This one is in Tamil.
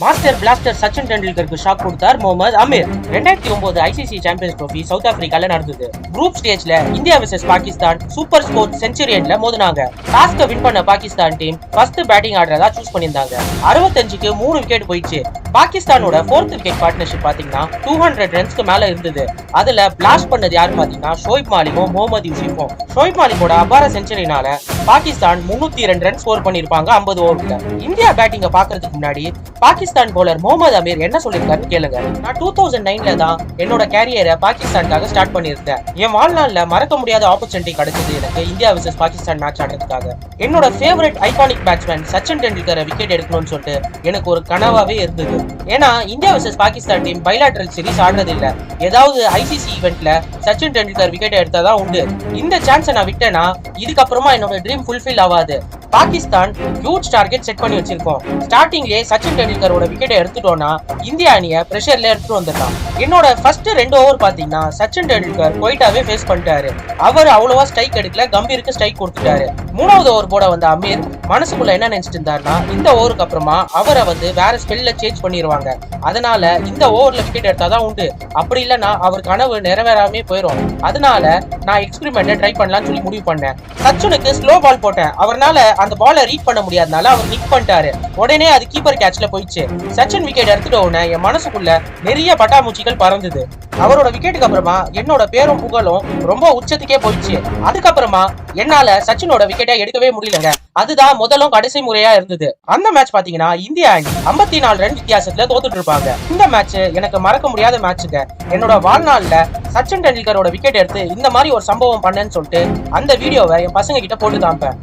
மாஸ்டர் பிளாஸ்டர் சச்சின் டெண்டுல்கருக்கு ஷாக் கொடுத்தார் Mohammad Amir. 2009 ICC champions trophy south ஆப்பிரிக்கால நடந்தது. குரூப் ஸ்டேஜ்ல India versus Pakistan super score செஞ்சுரியன்ல மோதினாங்க. டாஸ்க வின் பண்ண பாகிஸ்தான் டீம் ஃபர்ஸ்ட் பேட்டிங் ஆடுறதா சூஸ் பண்ணியிருந்தாங்க. 65க்கு 3 விக்கெட் போயிடுச்சு. பாகிஸ்தானோட 4th விக்கெட் பார்ட்னர்ஷிப் பாத்தீங்கன்னா 200 ரன்ஸ்க்கு மேல இருந்தது. அதுல பிளாஸ்ட் பண்ணது யாரு பாத்தீங்கன்னா ஷோயிப் மாலிக்கும் முகமது யூசுஃபும். ஷோயிப் மாலிக்கோட அபார செஞ்சுரினால பாகிஸ்தான் 302 ரன் ஸ்கோர் பண்ணிருப்பாங்க 50 ஓவர்ல. இந்தியா பேட்டிங்க பாக்குறதுக்கு முன்னாடி பாகிஸ்தான் பவுலர் முகமது அமீர் என்ன சொல்லிருக்காருன்னு கேளுங்க. நான் 2009ல தான் என்னோட கேரியரை பாகிஸ்தானுக்காக ஸ்டார்ட் பண்ணியிருந்தேன். என் வாழ்நாள்ல மறக்க முடியாத ஆப்பர்ச்சுனிட்டி கிடைச்சது எனக்கு இந்தியா வெர்சஸ் பாகிஸ்தான் மேட்ச் ஆடுறதுக்காக. என்னோட ஃபேவரட் ஐகானிக் பேட்ஸ்மேன் சச்சின் டெண்டுல்கரை விக்கெட் எடுக்கணும்னு சொல்லிட்டு எனக்கு ஒரு கனவாவே இருந்தது. ஏன்னா India versus Pakistan team bilateral series ஆடுறது இல்ல. ஏதாவது ஐசிசி ஈவென்ட்ல சச்சின் டெண்டுல்கர் விக்கெட் எடுத்தாதான் உண்டு. இந்த சான்ஸை நான் விட்டேன்னா இதுக்கப்புறமா என்னோட ட்ரீம் ஃபுல்ஃபில் ஆகாது. பாகிஸ்தான் ஹியூஜ் டார்கெட் செட் பண்ணி வச்சிருக்கோம். ஸ்டார்டிங்லேயே சச்சின் டெண்டுல்கரோட விக்கெட்டை எடுத்துட்டோம்னா இந்தியா அணியை பிரஷர்ல எடுத்துட்டு வந்துடலாம். என்னோட ஃபர்ஸ்ட் 2 ஓவர் பாத்தீங்கன்னா சச்சின் டெண்டுல்கர் குவைட்டாவே ஃபேஸ் பண்ணிட்டாரு. அவர் அவ்வளவா ஸ்ட்ரைக் எடுக்கல, கம்பீருக்கு ஸ்ட்ரைக் கொடுத்துட்டாரு. 3வது ஓவர் போட வந்த அமீர் மனசுக்குள்ள என்ன நினைச்சிட்டு இருந்தாருன்னா இந்த ஓவருக்கு அப்புறமா அவரை வேற ஸ்பெல்ல சேஞ்ச் பண்ணிடுவாங்க. அதனால இந்த ஓவர்ல விக்கெட் எடுத்தாதான் உண்டு. அப்படி இல்லைன்னா அவர் கனவு நிறைவேறாமே போயிடும். அதனால நான் எக்ஸ்பெரிமெண்ட்டை ட்ரை பண்ணலாம்னு சொல்லி முடிவு பண்ணேன். சச்சினுக்கு ஸ்லோ பால் போட்டேன். அவரால் அந்த பாலை ரீட் பண்ண முடியாதனால அவர் நிக் பண்ணிட்டாரு. உடனே அது கீப்பர் கேட்ச்ல போயிடுச்சு. சச்சின் விக்கெட் எடுத்துட்ட உடனே என் மனசுக்குள்ள நிறைய பட்டாமூச்சிகள் பறந்தது. அவரோட விக்கெட்டுக்கு அப்புறமா என்னோட பேரும் புகழும் ரொம்ப உச்சத்துக்கே போயிடுச்சு. அதுக்கப்புறமா என்னால சச்சினோட விக்கெட்டை எடுக்கவே முடியலங்க. அதுதான் முதலும் கடைசி முறையா இருந்தது. அந்த மேட்ச் பாத்தீங்கன்னா இந்தியா அணி 54 ரன் வித்தியாசத்துல தோத்துட்டு இருப்பாங்க. இந்த மேட்ச் எனக்கு மறக்க முடியாத மேட்சுங்க. என்னோட வாழ்நாள்ல சச்சின் டெண்டுல்கரோட விக்கெட் எடுத்து இந்த மாதிரி ஒரு சம்பவம் பண்ணேன்னு சொல்லிட்டு அந்த வீடியோவை என் பசங்க கிட்ட போட்டு காமிப்பேன்.